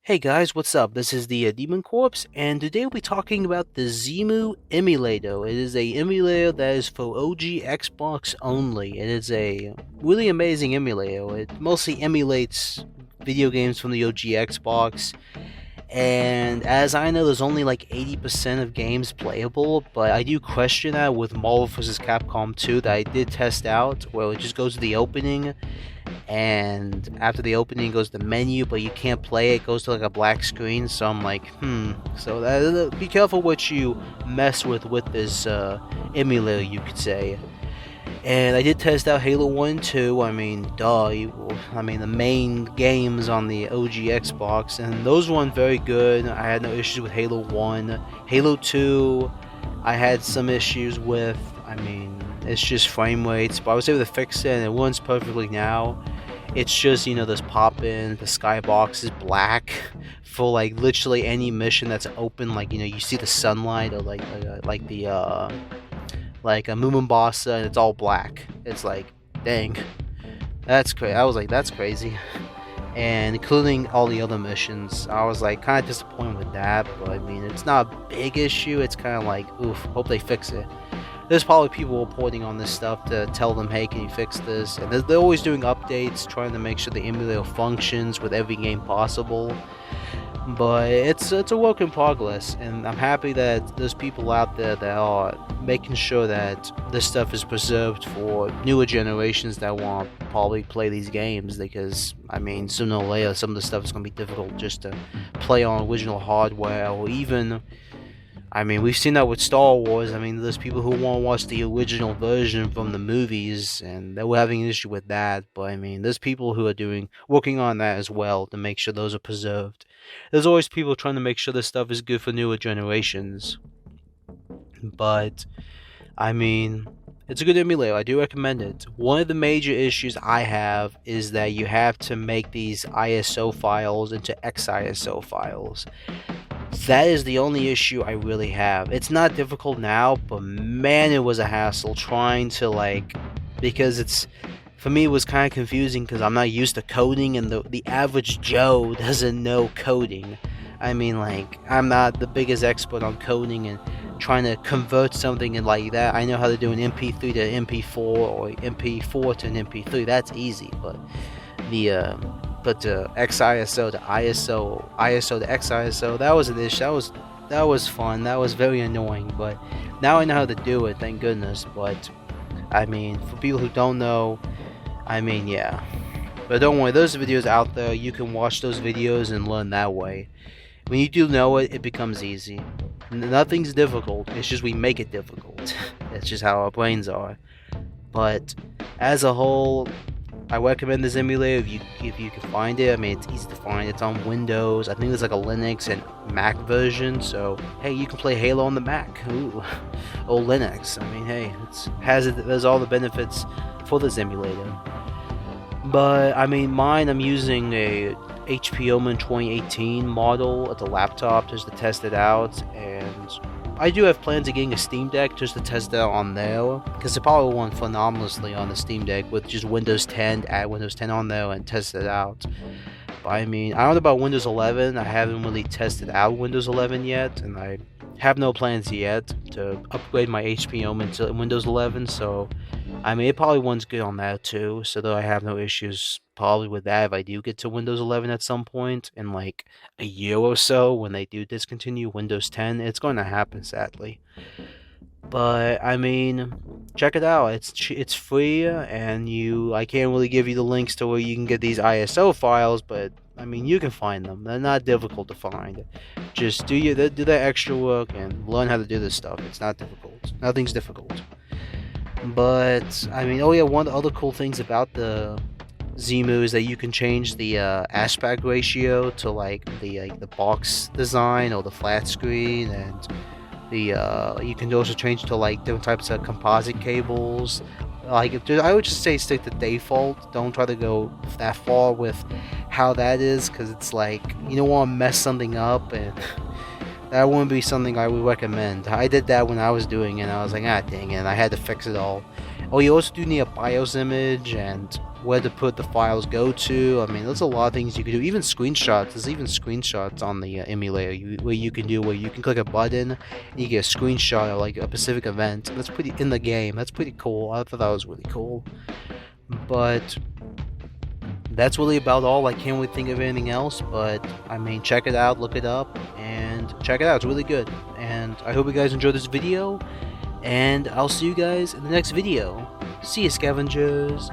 Hey guys, what's up? This is the Demon Corpse, and today we'll be talking about the XEMU Emulator. It is a emulator that is for OG Xbox only. It is a really amazing emulator. It mostly emulates video games from the OG Xbox, and as I know, there's only like 80% of games playable, but I do question that with Marvel vs. Capcom 2 that I did test out, where it just goes to the opening, and after the opening goes the menu, but you can't play it. It goes to like a black screen. So I'm like, So be careful what you mess with this emulator, you could say. And I did test out Halo 1 and 2. I mean, the main games on the OG Xbox, and those run very good. I had no issues with Halo 1. Halo 2, I had some issues with. It's just frame rates, but I was able to fix it, and it runs perfectly now. It's just, this pop-in, the skybox is black for like literally any mission that's open. Like, you see the sunlight, or like a Moomambasa, and it's all black. It's like, dang, that's crazy. I was like, that's crazy. And including all the other missions, I was like kind of disappointed with that. But I mean, it's not a big issue. It's kind of like, oof, hope they fix it. There's probably people reporting on this stuff to tell them, hey, can you fix this? And they're always doing updates, trying to make sure the emulator functions with every game possible. But it's a work in progress, and I'm happy that there's people out there that are making sure that this stuff is preserved for newer generations that want to probably play these games, because, sooner or later, some of the stuff is going to be difficult just to play on original hardware, or even... we've seen that with Star Wars. There's people who want to watch the original version from the movies, and they were having an issue with that. But there's people who are working on that as well to make sure those are preserved. There's always people trying to make sure this stuff is good for newer generations. But it's a good emulator. I do recommend it. One of the major issues I have is that you have to make these ISO files into XISO files. That is the only issue I really have. It's not difficult now, but man, it was a hassle trying to because for me it was kind of confusing because I'm not used to coding, and the average Joe doesn't know coding. I'm not the biggest expert on coding and trying to convert something and like that. I know how to do an MP3 to MP4 or MP4 to an MP3. That's easy, but XISO to ISO, ISO to XISO, that was an issue. That was fun. That was very annoying, but now I know how to do it, thank goodness. But for people who don't know, yeah. But don't worry, there's videos out there. You can watch those videos and learn that way. When you do know it, it becomes easy. Nothing's difficult. It's just we make it difficult. It's just how our brains are. But as a whole, I recommend this emulator if you can find it. It's easy to find. It's on Windows. I think there's like a Linux and Mac version. So hey, you can play Halo on the Mac. Ooh, or Linux. Hey, there's all the benefits for this emulator. But mine. I'm using a HP Omen 2018 model at the laptop just to test it out, and I do have plans of getting a Steam Deck just to test it out on there, because it probably will run phenomenally on the Steam Deck with just Windows 10, add Windows 10 on there and test it out. But I don't know about Windows 11. I haven't really tested out Windows 11 yet, and I have no plans yet to upgrade my HP Omen to Windows 11, so it probably runs good on that too, so though I have no issues probably with that if I do get to Windows 11 at some point in like a year or so when they do discontinue Windows 10. It's going to happen, sadly. But check it out. It's free, and I can't really give you the links to where you can get these ISO files, but you can find them. They're not difficult to find. Just do that extra work and learn how to do this stuff. It's not difficult. Nothing's difficult. But oh yeah, one of the other cool things about the XEMU is that you can change the aspect ratio to the box design or the flat screen, and you can also change to different types of composite cables. I would just say stick to default. Don't try to go that far with how that is, because it's you don't want to mess something up, and that wouldn't be something I would recommend. I did that when I was doing it, and I was like, dang it, and I had to fix it all. Oh, you also do need a BIOS image, and where to put the files go to. I mean, there's a lot of things you can do. Even screenshots. There's even screenshots on the emulator where you can click a button and you get a screenshot of like a specific event. That's pretty in the game. That's pretty cool. I thought that was really cool. But that's really about all. I can't really think of anything else, but I mean, check it out, look it up, and check it out. It's really good. And I hope you guys enjoyed this video, and I'll see you guys in the next video. See you, scavengers.